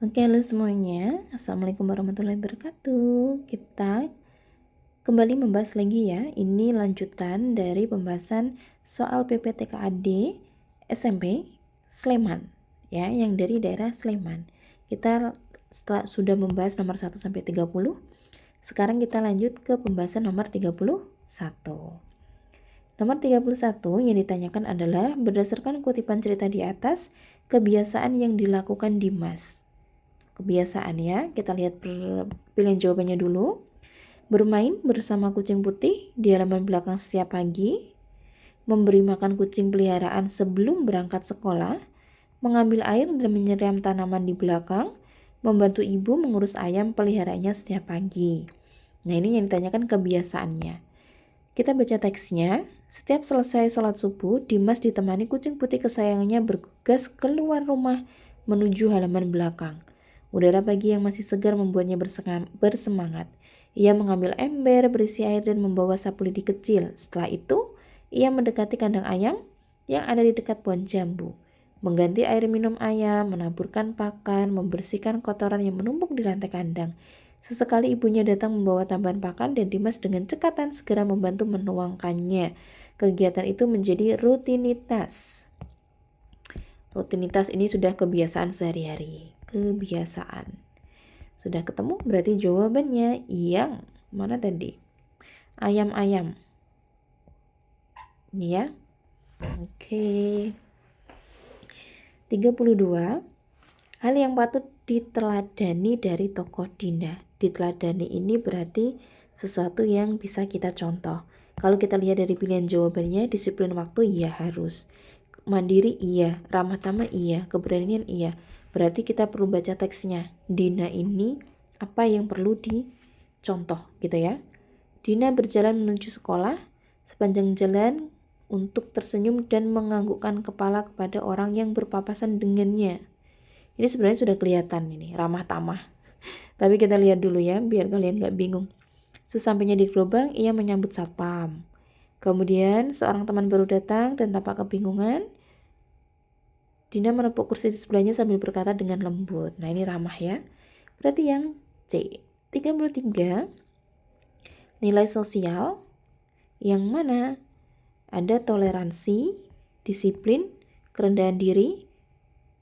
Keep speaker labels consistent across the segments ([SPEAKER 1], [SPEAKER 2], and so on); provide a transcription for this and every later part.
[SPEAKER 1] Oke, halo semuanya. Assalamualaikum warahmatullahi wabarakatuh. Kita kembali membahas lagi ya. Ini lanjutan dari pembahasan soal PPTKAD SMP Sleman ya, yang dari daerah Sleman. Kita sudah membahas nomor 1 sampai 30. Sekarang kita lanjut ke pembahasan nomor 31. Nomor 31 yang ditanyakan adalah berdasarkan kutipan cerita di atas, kebiasaan yang dilakukan Dimas. Kebiasaan ya, kita lihat pilihan jawabannya dulu. Bermain bersama kucing putih di halaman belakang setiap pagi, memberi makan kucing peliharaan sebelum berangkat sekolah, mengambil air dan menyiram tanaman di belakang, membantu ibu mengurus ayam peliharaannya setiap pagi. Nah, ini yang ditanyakan kebiasaannya. Kita baca teksnya. Setiap selesai sholat subuh, Dimas ditemani kucing putih kesayangannya bergegas keluar rumah menuju halaman belakang. Udara pagi yang masih segar membuatnya bersemangat. Ia mengambil ember berisi air dan membawa sapu lidi kecil. Setelah itu, ia mendekati kandang ayam yang ada di dekat pohon jambu. Mengganti air minum ayam, menaburkan pakan, membersihkan kotoran yang menumpuk di lantai kandang. Sesekali ibunya datang membawa tambahan pakan dan Dimas dengan cekatan segera membantu menuangkannya. Kegiatan itu menjadi rutinitas. Rutinitas ini sudah kebiasaan sehari-hari. Kebiasaan. Sudah ketemu? Berarti jawabannya yang mana tadi? Ayam-ayam. Ini ya. Oke. 32. Hal yang patut diteladani dari tokoh Dina. Diteladani ini berarti sesuatu yang bisa kita contoh. Kalau kita lihat dari pilihan jawabannya, disiplin waktu iya harus. Mandiri iya, ramah tamah iya, keberanian iya. Berarti kita perlu baca teksnya. Dina ini apa yang perlu dicontoh gitu ya. Dina berjalan menuju sekolah. Sepanjang jalan untuk tersenyum dan menganggukkan kepala kepada orang yang berpapasan dengannya. Ini sebenarnya sudah kelihatan ini, ramah tamah. Tapi kita lihat dulu ya, biar kalian gak bingung. Sesampainya di gerobak, ia menyambut satpam. Kemudian seorang teman baru datang dan tampak kebingungan. Dina menepuk kursi di sebelahnya sambil berkata dengan lembut. Nah, ini ramah ya. Berarti yang C. 33. Nilai sosial yang mana? Ada toleransi, disiplin, kerendahan diri,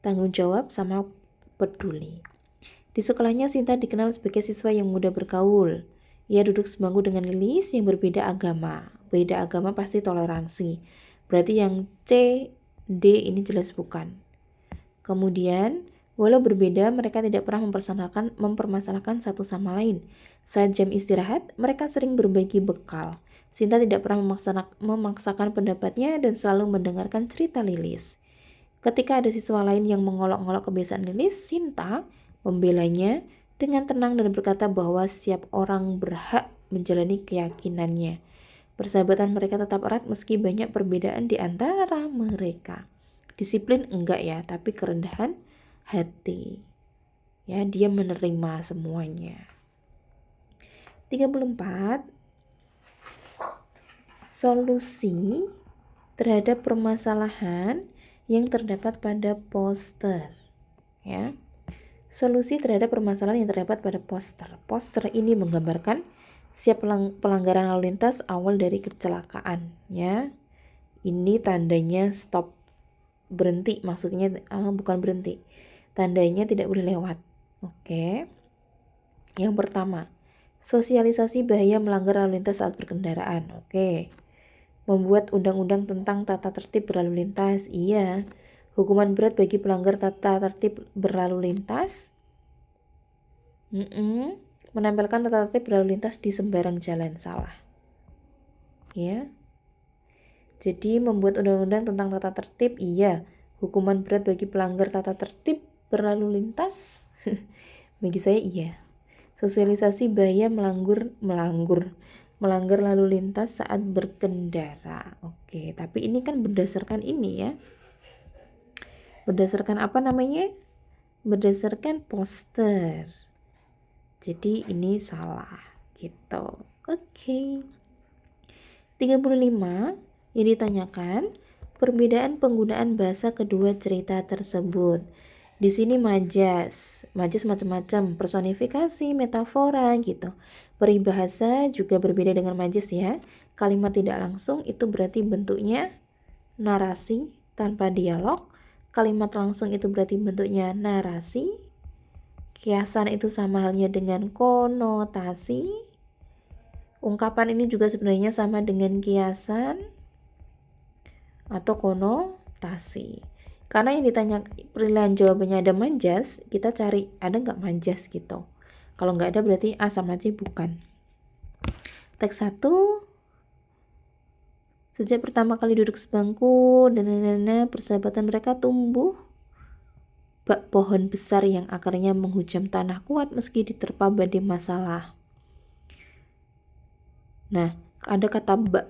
[SPEAKER 1] tanggung jawab, sama peduli. Di sekolahnya Sinta dikenal sebagai siswa yang mudah bergaul. Ia duduk sebangku dengan Lilis yang berbeda agama. Beda agama pasti toleransi. Berarti yang C, D ini jelas bukan. Kemudian, walau berbeda, mereka tidak pernah mempermasalahkan satu sama lain. Saat jam istirahat, mereka sering berbagi bekal. Sinta tidak pernah memaksakan pendapatnya dan selalu mendengarkan cerita Lilis. Ketika ada siswa lain yang mengolok-olok kebiasaan Lilis, Sinta membelanya dengan tenang dan berkata bahwa setiap orang berhak menjalani keyakinannya. Persahabatan mereka tetap erat meski banyak perbedaan di antara mereka. Disiplin enggak ya, tapi kerendahan hati. Ya, dia menerima semuanya. 34. Solusi terhadap permasalahan yang terdapat pada poster. Ya. Solusi terhadap permasalahan yang terdapat pada poster. Poster ini menggambarkan siap pelanggaran lalu lintas awal dari kecelakaan. Ya. Ini tandanya stop, berhenti, maksudnya bukan berhenti. Tandanya tidak boleh lewat. Oke. Yang pertama, sosialisasi bahaya melanggar lalu lintas saat berkendaraan. Oke. Membuat undang-undang tentang tata tertib berlalu lintas. Iya. Hukuman berat bagi pelanggar tata tertib berlalu lintas. Menempelkan tata tertib berlalu lintas di sembarang jalan. Salah. Ya. Jadi membuat undang-undang tentang tata tertib, iya. Hukuman berat bagi pelanggar tata tertib berlalu lintas. Bagi saya iya. Sosialisasi bahaya melanggar lalu lintas saat berkendara. Oke, tapi ini kan berdasarkan ini ya. Berdasarkan apa namanya? Berdasarkan poster. Jadi ini salah gitu. Oke. 35 yang ditanyakan perbedaan penggunaan bahasa kedua cerita tersebut. Di sini majas macam-macam, personifikasi, metafora gitu. Peribahasa juga berbeda dengan majas ya. Kalimat tidak langsung itu berarti bentuknya narasi tanpa dialog. Kalimat langsung itu berarti bentuknya narasi. Kiasan itu sama halnya dengan konotasi. Ungkapan ini juga sebenarnya sama dengan kiasan atau konotasi. Karena yang ditanya pilihan jawabannya ada majas, kita cari ada nggak majas gitu. Kalau nggak ada berarti A sama C bukan. Teks 1, sejak pertama kali duduk sebangku dan persahabatan mereka tumbuh bak pohon besar yang akarnya menghujam tanah kuat meski diterpa badai masalah. Nah, ada kata bak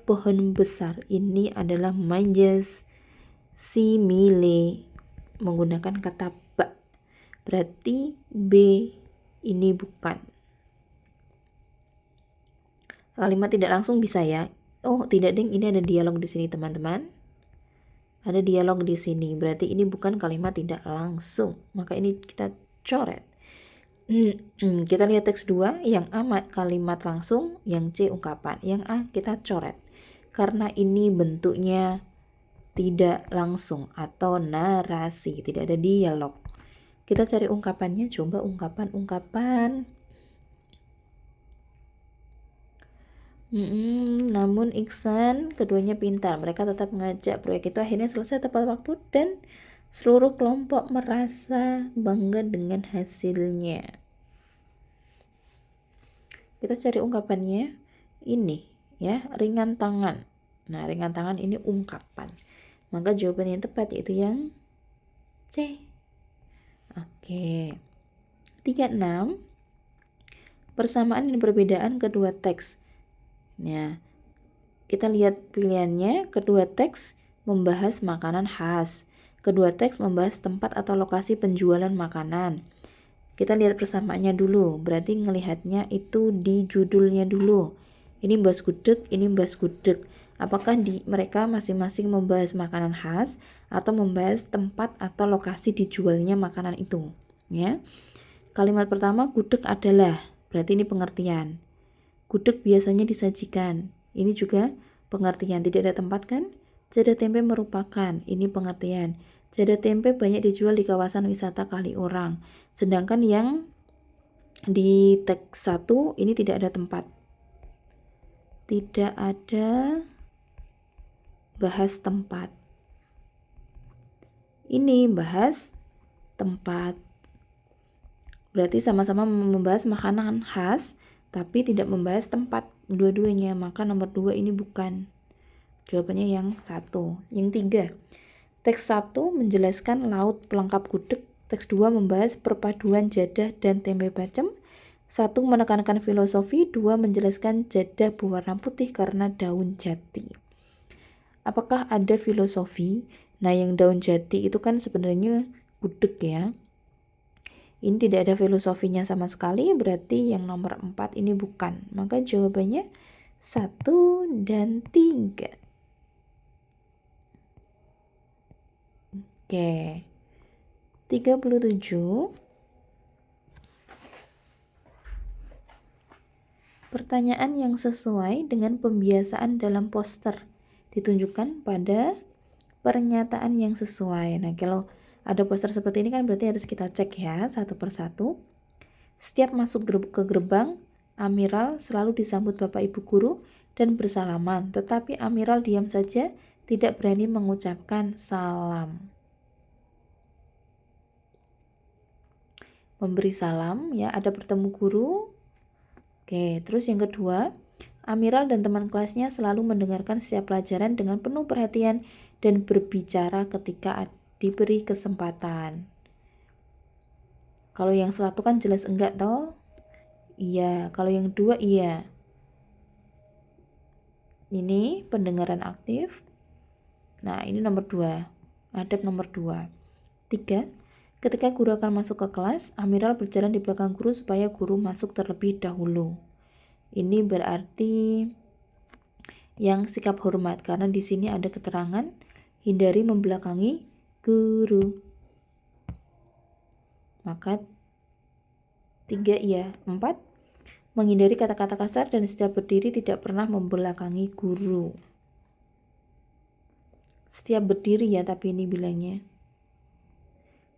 [SPEAKER 1] pohon besar ini adalah majas simile menggunakan kata bak. Berarti B ini bukan. Kalimat tidak langsung bisa ya. Oh, tidak ding, ini ada dialog di sini teman-teman. Ada dialog di sini. Berarti ini bukan kalimat tidak langsung. Maka ini kita coret. Kita lihat teks 2, yang A kalimat langsung, yang C ungkapan. Yang A kita coret. Karena ini bentuknya tidak langsung atau narasi, tidak ada dialog. Kita cari ungkapannya, coba ungkapan. Namun Iksan keduanya pintar, mereka tetap mengajak. Proyek itu akhirnya selesai tepat waktu dan seluruh kelompok merasa bangga dengan hasilnya. Kita cari ungkapannya, ini ya, ringan tangan. Nah, ringan tangan ini ungkapan. Maka jawaban yang tepat yaitu yang C. Oke. 36. Persamaan dan perbedaan kedua teks. Nah, kita lihat pilihannya. Kedua teks membahas makanan khas. Kedua teks membahas tempat atau lokasi penjualan makanan. Kita lihat persamaannya dulu. Berarti ngelihatnya itu di judulnya dulu. Ini bahas gudeg, ini bahas gudeg. Apakah mereka masing-masing membahas makanan khas atau membahas tempat atau lokasi dijualnya makanan itu? Ya. Kalimat pertama, gudeg adalah, berarti ini pengertian. Gudeg biasanya disajikan. Ini juga pengertian. Tidak ada tempat kan? Jadah tempe merupakan, ini pengertian. Jadah tempe banyak dijual di kawasan wisata Kaliurang. Sedangkan yang di teks 1 ini tidak ada tempat. Tidak ada bahas tempat. Ini bahas tempat. Berarti sama-sama membahas makanan khas, tapi tidak membahas tempat dua-duanya. Maka nomor 2 ini bukan. Jawabannya yang 1. Yang 3. Teks 1 menjelaskan laut pelengkap gudeg. Teks 2 membahas perpaduan jadah dan tempe bacem. 1 menekankan filosofi, 2 menjelaskan jadah berwarna putih karena daun jati. Apakah ada filosofi? Nah, yang daun jati itu kan sebenarnya gudeg ya. Ini tidak ada filosofinya sama sekali, berarti yang nomor 4 ini bukan. Maka jawabannya 1 dan 3. Oke. 37. Pertanyaan yang sesuai dengan pembiasaan dalam poster ditunjukkan pada pernyataan yang sesuai. Nah, kalau ada poster seperti ini kan berarti harus kita cek ya satu persatu. Setiap masuk ke gerbang, Amiral selalu disambut Bapak Ibu guru dan bersalaman, tetapi Amiral diam saja, tidak berani mengucapkan salam. Memberi salam ya, ada bertemu guru. Oke, terus yang kedua, Amiral dan teman kelasnya selalu mendengarkan setiap pelajaran dengan penuh perhatian dan berbicara ketika diberi kesempatan. Kalau yang 1 kan jelas enggak toh? Iya, kalau yang 2 iya. Ini pendengaran aktif. Nah, ini nomor 2. Adab nomor 2. 3. Ketika guru akan masuk ke kelas, Amiral berjalan di belakang guru supaya guru masuk terlebih dahulu. Ini berarti yang sikap hormat, karena di sini ada keterangan hindari membelakangi guru. Maka 3 iya. 4. Menghindari kata-kata kasar dan setiap berdiri tidak pernah membelakangi guru. Setiap berdiri ya, tapi ini bilangnya.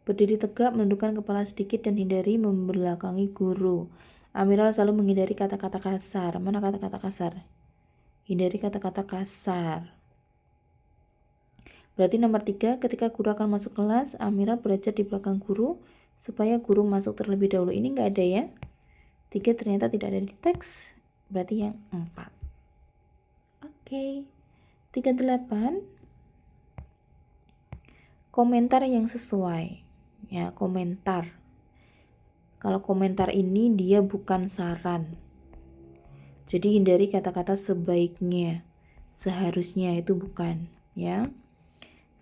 [SPEAKER 1] Berdiri tegak, menundukkan kepala sedikit dan hindari membelakangi guru. Amiral selalu menghindari kata-kata kasar. Mana kata-kata kasar? Hindari kata-kata kasar. Berarti nomor 3, ketika guru akan masuk kelas, Amiral belajar di belakang guru supaya guru masuk terlebih dahulu. Ini enggak ada ya. 3 ternyata tidak ada di teks. Berarti yang 4. Oke. 38. Komentar yang sesuai. Ya, komentar. Kalau komentar ini dia bukan saran. Jadi hindari kata-kata sebaiknya, seharusnya, itu bukan, ya.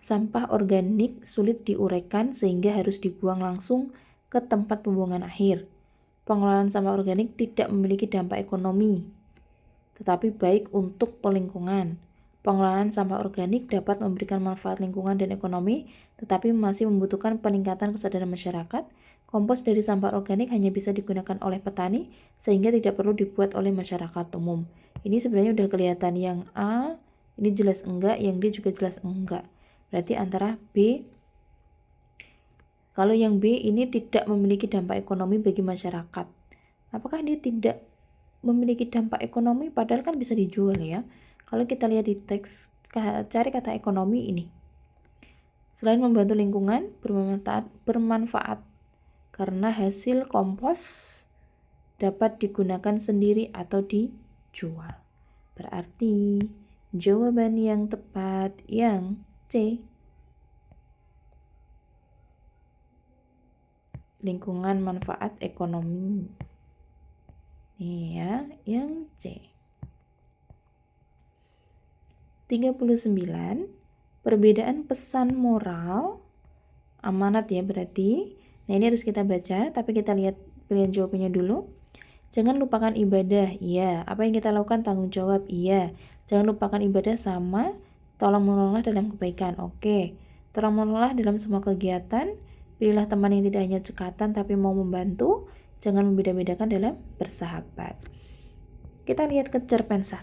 [SPEAKER 1] Sampah organik sulit diuraikan sehingga harus dibuang langsung ke tempat pembuangan akhir. Pengelolaan sampah organik tidak memiliki dampak ekonomi, tetapi baik untuk lingkungan. Pengelolaan sampah organik dapat memberikan manfaat lingkungan dan ekonomi, tetapi masih membutuhkan peningkatan kesadaran masyarakat. Kompos dari sampah organik hanya bisa digunakan oleh petani, sehingga tidak perlu dibuat oleh masyarakat umum. Ini sebenarnya udah kelihatan, yang A ini jelas enggak, yang D juga jelas enggak. Berarti antara B. Kalau yang B ini tidak memiliki dampak ekonomi bagi masyarakat. Apakah dia tidak memiliki dampak ekonomi? Padahal kan bisa dijual ya. Kalau kita lihat di teks, cari kata ekonomi ini. Selain membantu lingkungan, bermanfaat karena hasil kompos dapat digunakan sendiri atau dijual. Berarti jawaban yang tepat yang C. Lingkungan manfaat ekonomi. Ini ya, yang C. 39. Perbedaan pesan moral amanat ya berarti. Nah, ini harus kita baca, tapi kita lihat pilihan jawabannya dulu. Jangan lupakan ibadah, iya. Apa yang kita lakukan tanggung jawab, iya. Jangan lupakan ibadah sama tolong menolonglah dalam kebaikan, oke. Tolong menolonglah dalam semua kegiatan. Pilihlah teman yang tidak hanya cekatan tapi mau membantu. Jangan membeda-bedakan dalam bersahabat. Kita lihat ke cerpen 1.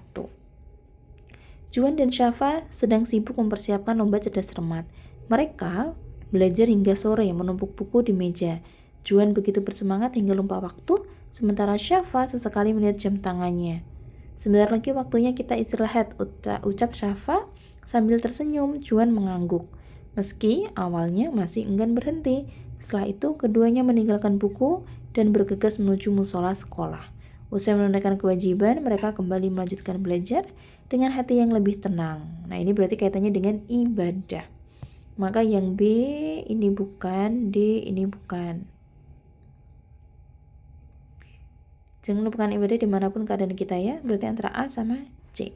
[SPEAKER 1] Juan dan Syafa sedang sibuk mempersiapkan lomba cerdas cermat. Mereka belajar hingga sore menumpuk buku di meja. Juan begitu bersemangat hingga lupa waktu, sementara Syafa sesekali melihat jam tangannya. Sebentar lagi waktunya kita istirahat, ucap Syafa sambil tersenyum. Juan mengangguk. Meski awalnya masih enggan berhenti. Setelah itu keduanya meninggalkan buku dan bergegas menuju musola sekolah. Usai menunaikan kewajiban, mereka kembali melanjutkan belajar dengan hati yang lebih tenang. Nah, ini berarti kaitannya dengan ibadah. Maka yang B ini bukan, D ini bukan. Jangan lupakan ibadah dimanapun keadaan kita ya. Berarti antara A sama C.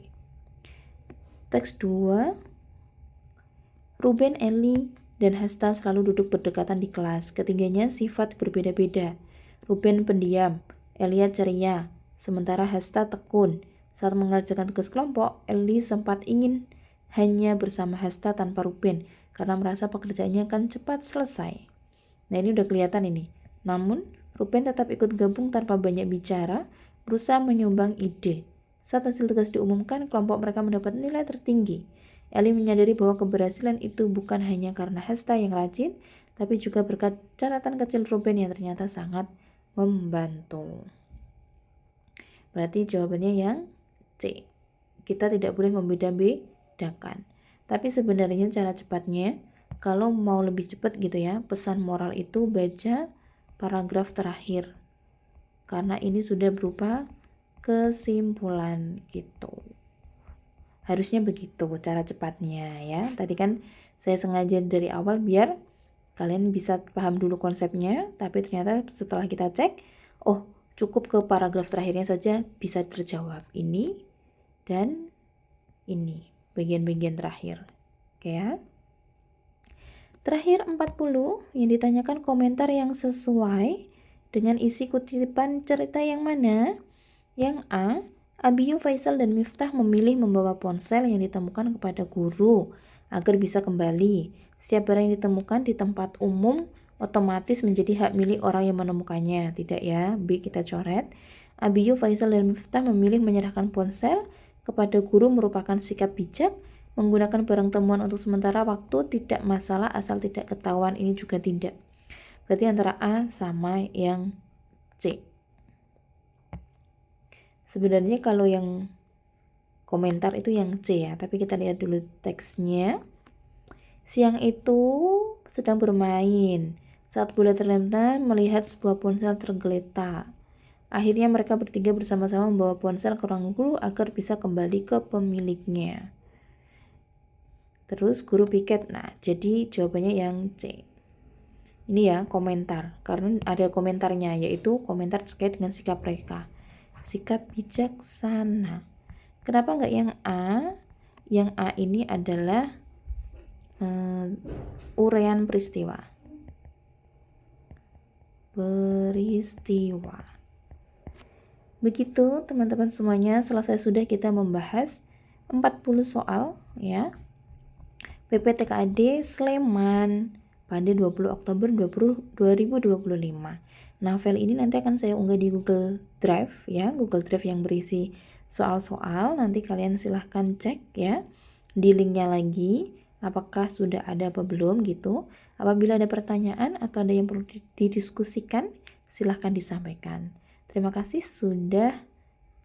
[SPEAKER 1] Teks 2. Ruben, Eli, dan Hasta selalu duduk berdekatan di kelas. Ketiganya sifat berbeda-beda. Ruben pendiam, Elia ceria, sementara Hasta tekun. Saat mengerjakan tugas kelompok, Eli sempat ingin hanya bersama Hasta tanpa Ruben, karena merasa pekerjaannya akan cepat selesai. Nah, ini udah kelihatan ini. Namun, Ruben tetap ikut gabung tanpa banyak bicara, berusaha menyumbang ide. Saat hasil tugas diumumkan, kelompok mereka mendapat nilai tertinggi. Eli menyadari bahwa keberhasilan itu bukan hanya karena Hasta yang rajin, tapi juga berkat catatan kecil Ruben yang ternyata sangat membantu. Berarti jawabannya yang C. Kita tidak boleh membeda-bedakan. Tapi sebenarnya cara cepatnya, kalau mau lebih cepat gitu ya, pesan moral itu baca paragraf terakhir. Karena ini sudah berupa kesimpulan gitu. Harusnya begitu cara cepatnya ya. Tadi kan saya sengaja dari awal biar kalian bisa paham dulu konsepnya, tapi ternyata setelah kita cek, oh cukup ke paragraf terakhirnya saja bisa terjawab. Ini dan ini, bagian-bagian terakhir. Oke ya. Terakhir 40, yang ditanyakan komentar yang sesuai dengan isi kutipan cerita yang mana? Yang A, Abiyu, Faisal, dan Miftah memilih membawa ponsel yang ditemukan kepada guru agar bisa kembali. Setiap barang yang ditemukan di tempat umum otomatis menjadi hak milik orang yang menemukannya. Tidak ya, B kita coret. Abiyu, Faisal, dan Miftah memilih menyerahkan ponsel kepada guru merupakan sikap bijak. Menggunakan barang temuan untuk sementara waktu tidak masalah asal tidak ketahuan, ini juga tidak. Berarti antara A sama yang C. Sebenarnya kalau yang komentar itu yang C ya, tapi kita lihat dulu teksnya. Siang itu sedang bermain saat bola terlempar melihat sebuah ponsel tergeletak. Akhirnya mereka bertiga bersama-sama membawa ponsel ke ruang guru agar bisa kembali ke pemiliknya. Terus guru piket. Nah, jadi jawabannya yang C. Ini ya komentar, karena ada komentarnya, yaitu komentar terkait dengan sikap mereka. Sikap bijaksana. Kenapa nggak yang A? Yang A ini adalah uraian peristiwa. Begitu teman-teman semuanya, selesai sudah kita membahas 40 soal ya. PPTKAD Sleman pada 20 Oktober 2025. Novel ini nanti akan saya unggah di Google Drive ya, Google Drive yang berisi soal-soal. Nanti kalian silahkan cek ya di linknya lagi, apakah sudah ada apa belum gitu. Apabila ada pertanyaan atau ada yang perlu didiskusikan, silahkan disampaikan. Terima kasih sudah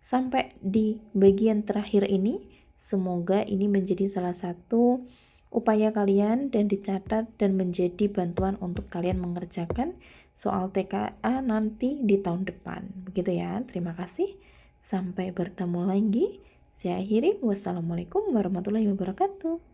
[SPEAKER 1] sampai di bagian terakhir ini. Semoga ini menjadi salah satu upaya kalian dan dicatat dan menjadi bantuan untuk kalian mengerjakan soal TKA nanti di tahun depan. Begitu ya. Terima kasih. Sampai bertemu lagi. Saya akhiri. Wassalamualaikum warahmatullahi wabarakatuh.